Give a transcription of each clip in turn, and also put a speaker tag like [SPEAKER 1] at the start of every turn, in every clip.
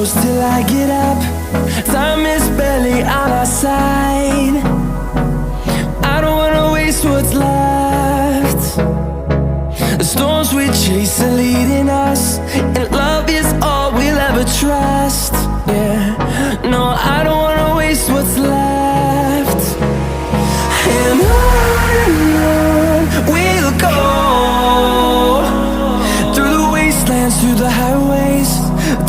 [SPEAKER 1] close till I get up. Time is barely on our side. I don't wanna waste what's left. The storms we chase are leading us, and love is all we'll ever trust. Yeah, no, I don't wanna waste what's left. And on we'll go, through the wastelands, through the highways,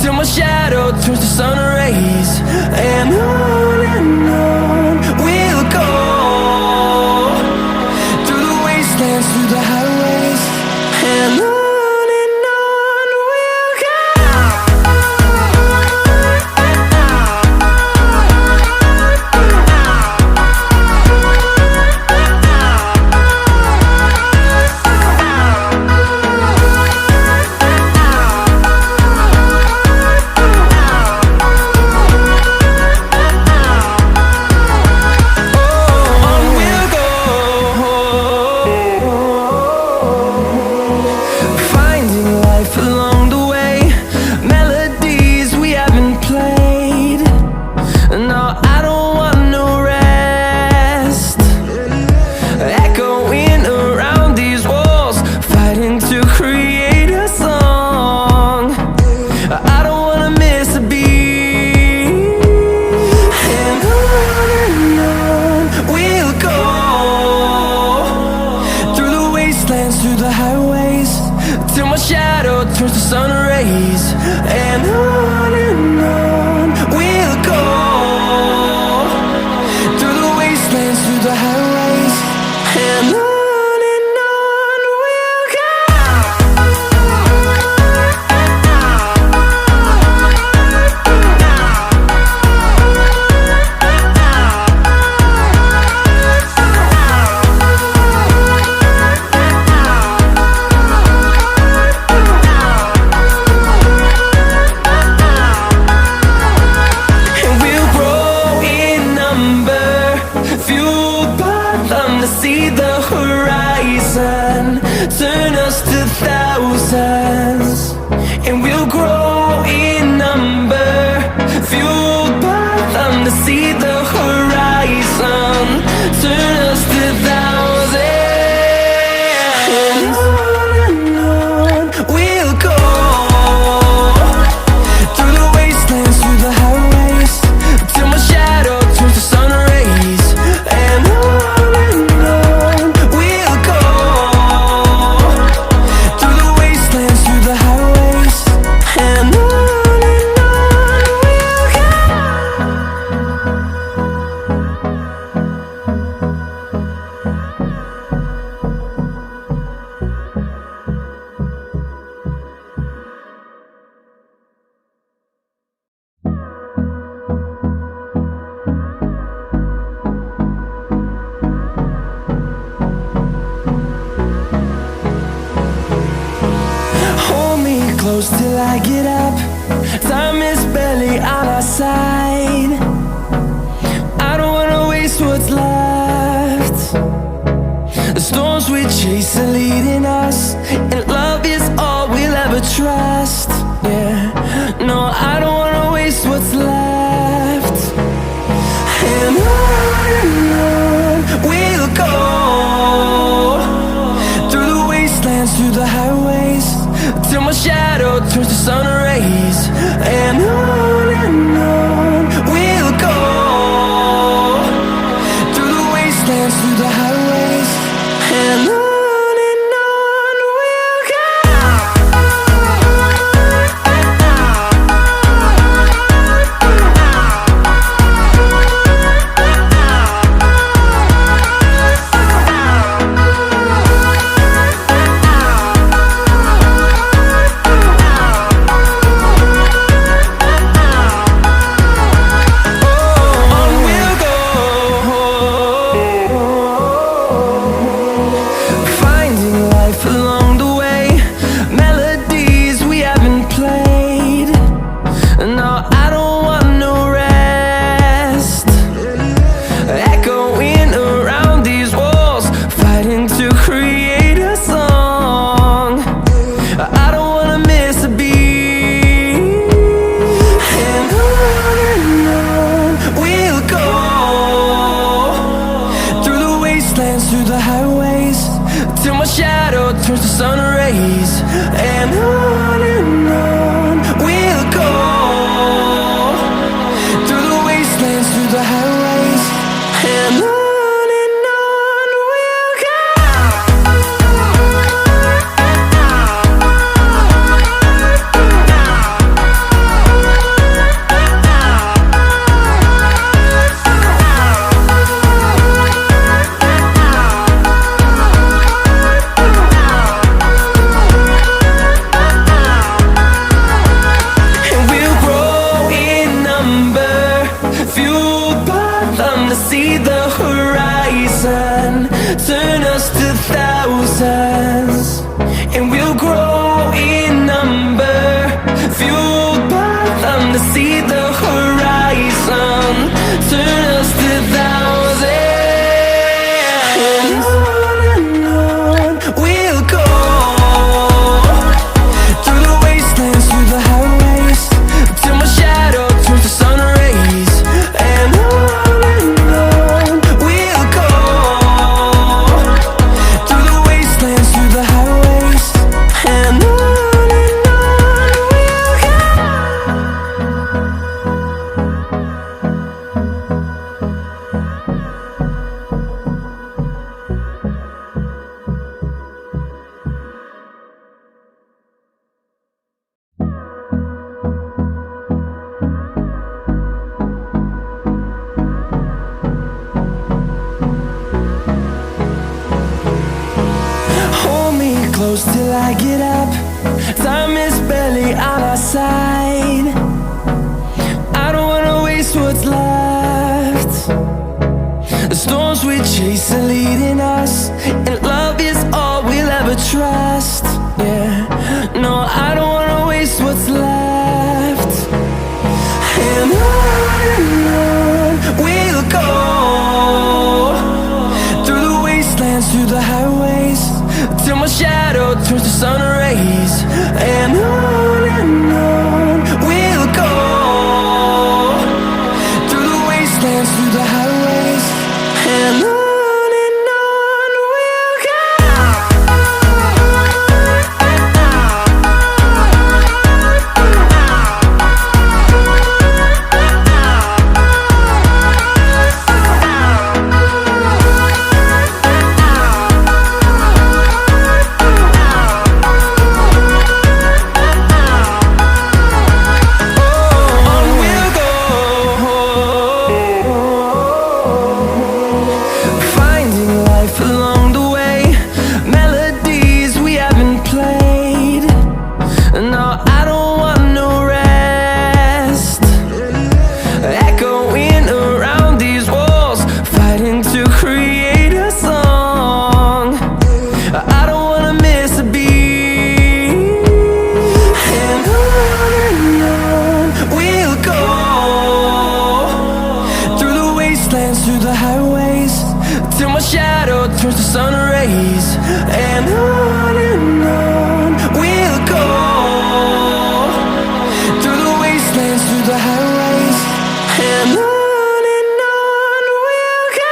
[SPEAKER 1] till my shadow turns to sun rays. And on we'll go, through the wastelands, through the highways, and on we'll go. Through the highways, till my shadow turns to sun rays. And on we'll go, through the wastelands, through the highways, and on we'll go. See the horizon, turn us to thousands, and we'll grow in number, fueled by them to see the horizon, turn us to thousands. And on we'll go, through the wastelands, through the highways, till my shadow turns to sun rays. And close till I get up. Time is barely on our side. I don't wanna waste what's left. The storms we chase are leading us, and love is all we'll ever trust. Yeah, no, I don't wanna waste what's left. And on we'll go, through the wastelands, through the highways, till my shadow turns to sun rays. And on we'll go, through the wastelands, through the highways, and on and on we'll go, through the wastelands, through the highways, and on we'll go. See the horizon, turn us to thousands, and we'll grow in number, fueled by them to see the horizon, turn us to thousands, and on we'll go, through the wastelands, through the highways, till my shadow turns to sun rays, and on close till I get up. Time is barely on our side. I don't wanna waste what's left. The storms we chase are leading us, and love is all we'll ever trust. Yeah, no, I don't wanna waste what's left. And on we'll go, through the wastelands, through the highways, till my shadow turns to sun rays, and on we'll go, through the wastelands, through the highways, and on we'll go. Through the highways, till my shadow turns to sun rays, and on we'll go, through the wastelands, through the highways, and on we'll go.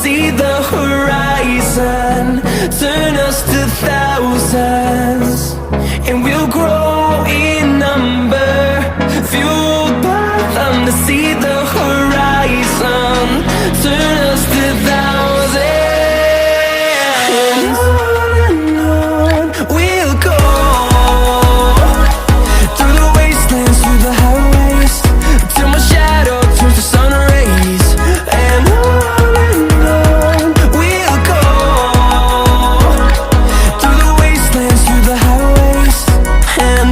[SPEAKER 1] See the horizon, turn us to thousands, and we'll grow in number, fueled by them to see the horizon, turn us to thousands, and on we'll go, through the wastelands, through the highways, till my shadow turns to sun rays, and on and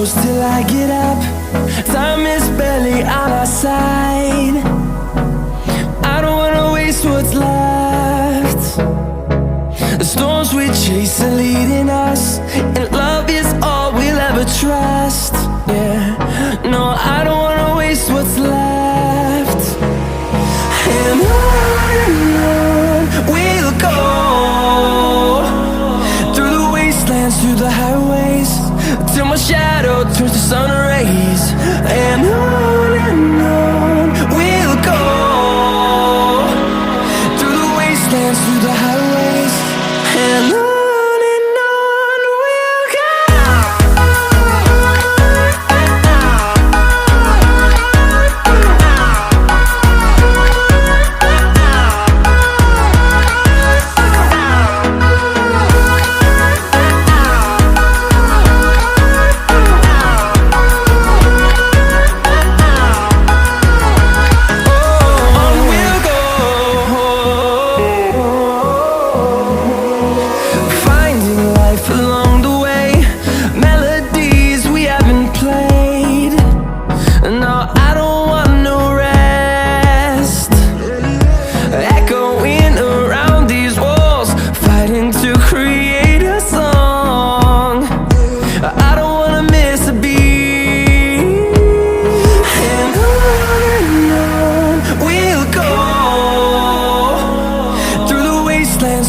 [SPEAKER 1] close till I get up. Time is barely on our side. I don't wanna waste what's left. The storms we chase are leading us, and love is all we'll ever trust. Yeah, no, I don't wanna waste what's left. And on we'll go, through the wastelands, through the highways, till my shadow turns to sun rays. And on we'll go, through the wastelands, through the highways, and on we'll go.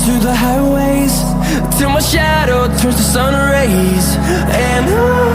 [SPEAKER 1] Through the highways, till my shadow turns to sun rays. And on